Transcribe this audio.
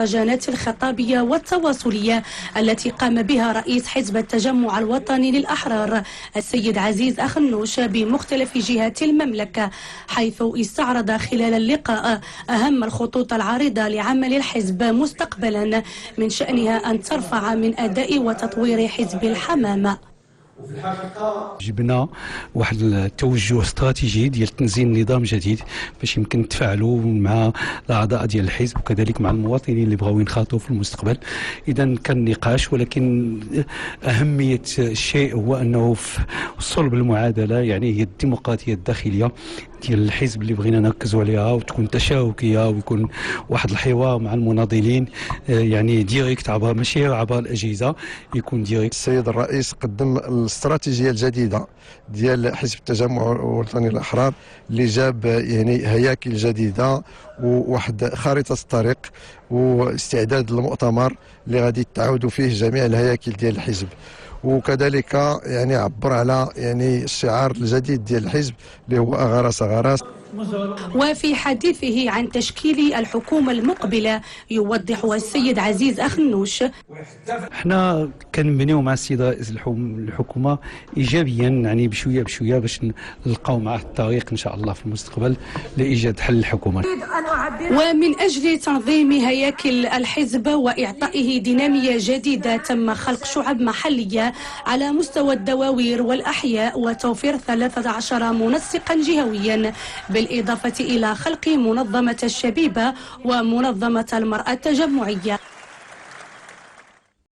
المهرجانات الخطابية والتواصلية التي قام بها رئيس حزب التجمع الوطني للأحرار السيد عزيز أخنوش بمختلف جهات المملكة، حيث استعرض خلال اللقاء أهم الخطوط العارضة لعمل الحزب مستقبلا، من شأنها أن ترفع من أداء وتطوير حزب الحمامة. وفي الحقيقة جبنا واحد التوجه استراتيجي ديال تنزيل نظام جديد باش يمكن نتفاعلوا مع الاعضاء ديال الحزب وكذلك مع المواطنين اللي بغاو ينخرطوا في المستقبل. اذا كان نقاش، ولكن اهميه الشيء هو انه في صلب المعادله يعني هي الديمقراطيه الداخليه ديال الحزب اللي بغينا نركزوا عليها وتكون تشاركيه ويكون واحد الحوار مع المناضلين يعني ديريكت ماشي عبر الاجهزه، يكون ديريكت. السيد الرئيس قدم الاستراتيجية الجديدة ديال حزب التجمع الوطني للأحرار اللي جاب يعني هياكل جديدة وواحد خارطة الطريق واستعداد للمؤتمر اللي غادي تعاودوا فيه جميع الهياكل ديال الحزب، وكذلك يعني عبر على يعني الشعار الجديد ديال الحزب اللي هو أغرس أغرس. وفي حديثه عن تشكيل الحكومة المقبلة يوضح السيد عزيز أخنوش: احنا كنبنيو مع السيد رئيس الحكومة إيجابيا، يعني بشوية بشوية باش نلقاو معه الطريق إن شاء الله في المستقبل لإيجاد حل الحكومة. ومن أجل تنظيم هياكل الحزب وإعطائه دينامية جديدة تم خلق شعب محلية على مستوى الدواوير والأحياء وتوفير 13 منسقا جهويا، بالإضافة إلى خلق منظمة الشبيبة ومنظمة المرأة التجمعية.